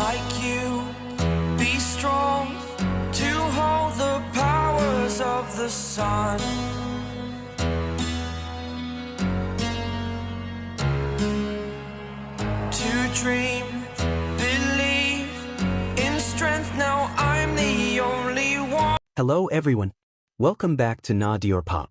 like you. Be strong to hold the powers of the sun. To dream, believe in strength. Now I'm the only one. Hello everyone. Welcome back to Diorpop.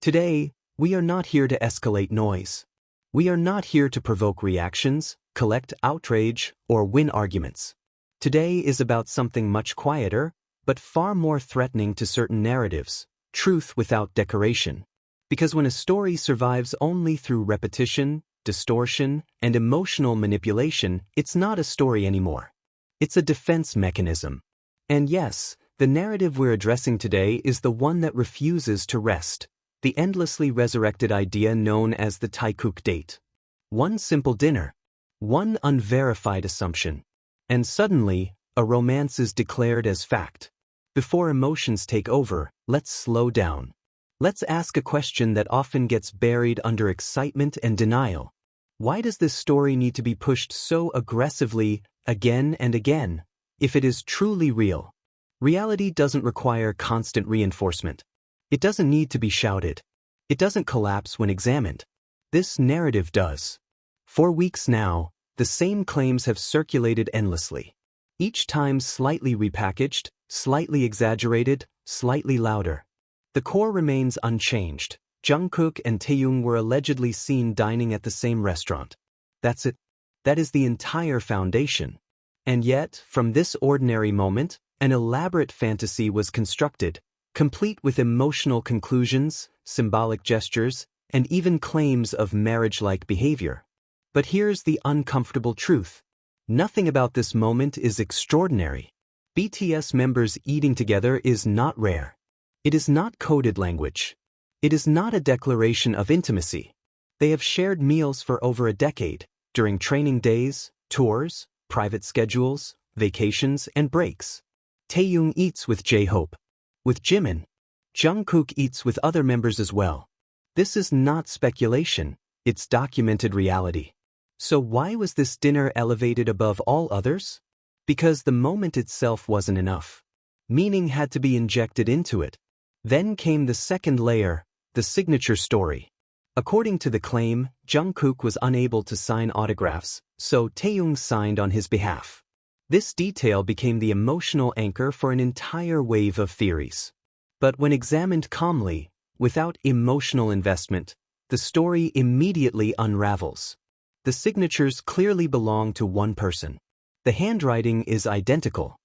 Today, we are not here to escalate noise. We are not here to provoke reactions, collect outrage, or win arguments. Today is about something much quieter, but far more threatening to certain narratives: truth without decoration. Because when a story survives only through repetition, distortion, and emotional manipulation, it's not a story anymore. It's a defense mechanism. And yes, the narrative we're addressing today is the one that refuses to rest, the endlessly resurrected idea known as the Taekook date. One simple dinner, one unverified assumption, and suddenly, a romance is declared as fact. Before emotions take over, let's slow down. Let's ask a question that often gets buried under excitement and denial. Why does this story need to be pushed so aggressively, again and again, if it is truly real? Reality doesn't require constant reinforcement. It doesn't need to be shouted. It doesn't collapse when examined. This narrative does. For weeks now, the same claims have circulated endlessly. Each time slightly repackaged, slightly exaggerated, slightly louder. The core remains unchanged. Jikook and Taeyoung were allegedly seen dining at the same restaurant. That's it. That is the entire foundation. And yet, from this ordinary moment, an elaborate fantasy was constructed, complete with emotional conclusions, symbolic gestures, and even claims of marriage-like behavior. But here's the uncomfortable truth. Nothing about this moment is extraordinary. BTS members eating together is not rare. It is not coded language. It is not a declaration of intimacy. They have shared meals for over a decade, during training days, tours, private schedules, vacations, and breaks. Taeyoung eats with J-Hope. With Jimin. Jikook eats with other members as well. This is not speculation, it's documented reality. So why was this dinner elevated above all others? Because the moment itself wasn't enough. Meaning had to be injected into it. Then came the second layer, the signature story. According to the claim, Jikook was unable to sign autographs, so Taeyoung signed on his behalf. This detail became the emotional anchor for an entire wave of theories. But when examined calmly, without emotional investment, the story immediately unravels. The signatures clearly belong to one person. The handwriting is identical.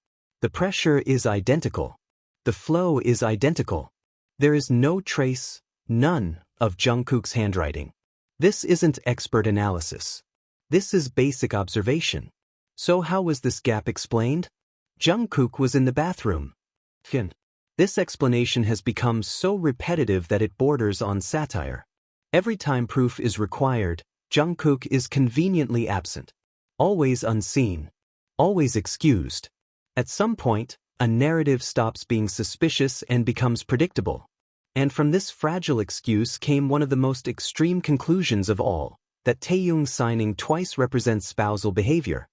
The pressure is identical. The flow is identical. There is no trace, none, of Jungkook's handwriting. This isn't expert analysis. This is basic observation. So how was this gap explained? Jungkook was in the bathroom. This explanation has become so repetitive that it borders on satire. Every time proof is required, Jungkook is conveniently absent. Always unseen. Always excused. At some point, a narrative stops being suspicious and becomes predictable. And from this fragile excuse came one of the most extreme conclusions of all, that Taeyoung signing twice represents spousal behavior.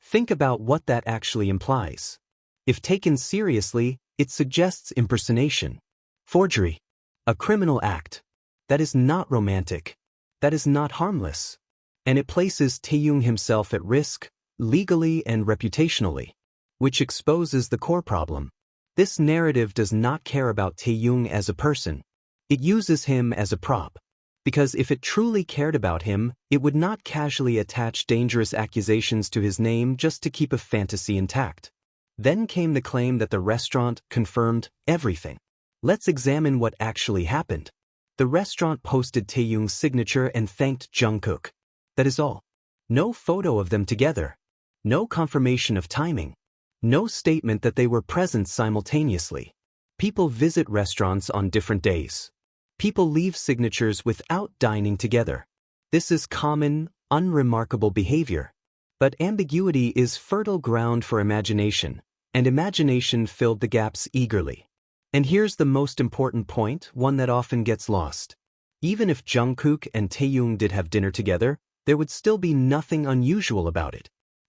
Think about what that actually implies. If taken seriously, it suggests impersonation, forgery, a criminal act. That is not romantic. That is not harmless. And it places Taeyoung himself at risk, legally and reputationally, which exposes the core problem. This narrative does not care about Taeyoung as a person. It uses him as a prop. Because if it truly cared about him, it would not casually attach dangerous accusations to his name just to keep a fantasy intact. Then came the claim that the restaurant confirmed everything. Let's examine what actually happened. The restaurant posted Taeyoung's signature and thanked Jikook. That is all. No photo of them together. No confirmation of timing. No statement that they were present simultaneously. People visit restaurants on different days. People leave signatures without dining together. This is common, unremarkable behavior. But ambiguity is fertile ground for imagination, and imagination filled the gaps eagerly. And here's the most important point, one that often gets lost. Even if Jikook and Taeyoung did have dinner together, there would still be nothing unusual about it.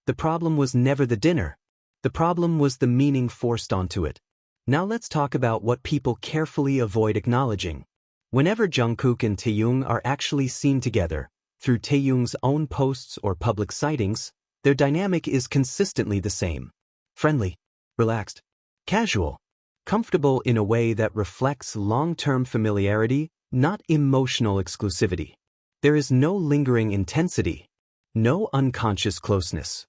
The problem was never the dinner. The problem was the meaning forced onto it. Now let's talk about what people carefully avoid acknowledging. Whenever Jungkook and Taehyung are actually seen together, through Taehyung's own posts or public sightings, their dynamic is consistently the same. Friendly, relaxed, casual, comfortable in a way that reflects long-term familiarity, not emotional exclusivity. There is no lingering intensity, no unconscious closeness,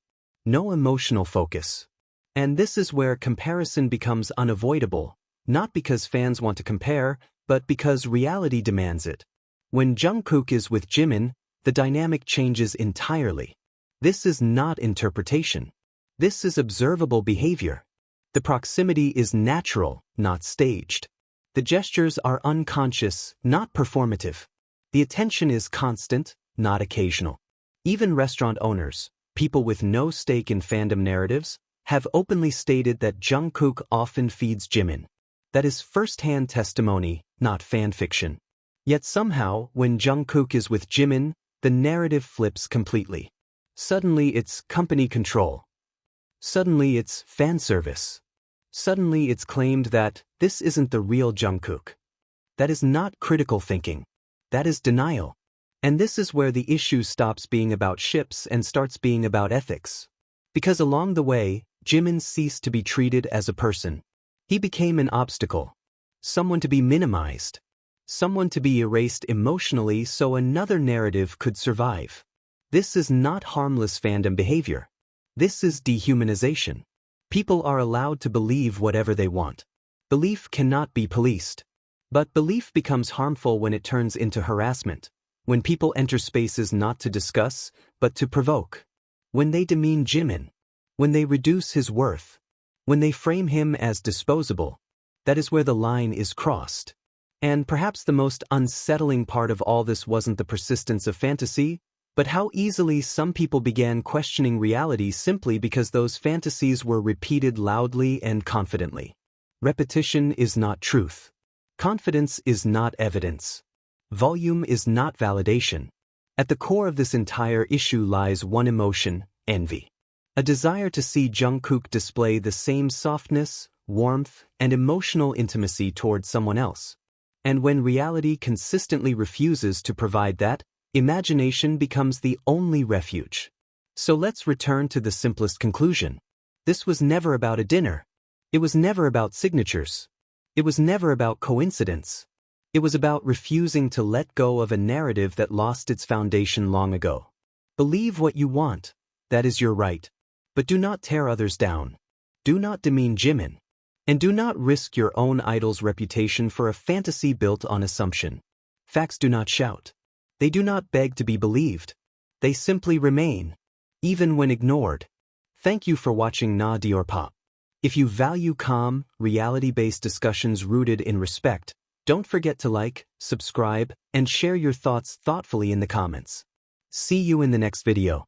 no emotional focus. And this is where comparison becomes unavoidable, not because fans want to compare, but because reality demands it. When Jungkook is with Jimin, the dynamic changes entirely. This is not interpretation. This is observable behavior. The proximity is natural, not staged. The gestures are unconscious, not performative. The attention is constant, not occasional. Even restaurant owners, people with no stake in fandom narratives, have openly stated that Jungkook often feeds Jimin. That is first-hand testimony, not fanfiction. Yet somehow, when Jungkook is with Jimin, the narrative flips completely. Suddenly it's company control. Suddenly it's fan service. Suddenly it's claimed that this isn't the real Jungkook. That is not critical thinking. That is denial. And this is where the issue stops being about ships and starts being about ethics. Because along the way, Jimin ceased to be treated as a person. He became an obstacle. Someone to be minimized. Someone to be erased emotionally so another narrative could survive. This is not harmless fandom behavior. This is dehumanization. People are allowed to believe whatever they want. Belief cannot be policed. But belief becomes harmful when it turns into harassment. When people enter spaces not to discuss, but to provoke. When they demean Jimin. When they reduce his worth. When they frame him as disposable. That is where the line is crossed. And perhaps the most unsettling part of all this wasn't the persistence of fantasy, but how easily some people began questioning reality simply because those fantasies were repeated loudly and confidently. Repetition is not truth. Confidence is not evidence. Volume is not validation. At the core of this entire issue lies one emotion, envy. A desire to see Jungkook display the same softness, warmth, and emotional intimacy towards someone else. And when reality consistently refuses to provide that, imagination becomes the only refuge. So let's return to the simplest conclusion. This was never about a dinner. It was never about signatures. It was never about coincidence. It was about refusing to let go of a narrative that lost its foundation long ago. Believe what you want. That is your right. But do not tear others down. Do not demean Jimin. And do not risk your own idol's reputation for a fantasy built on assumption. Facts do not shout. They do not beg to be believed. They simply remain, even when ignored. Thank you for watching Diorpop. If you value calm, reality-based discussions rooted in respect, don't forget to like, subscribe, and share your thoughts thoughtfully in the comments. See you in the next video.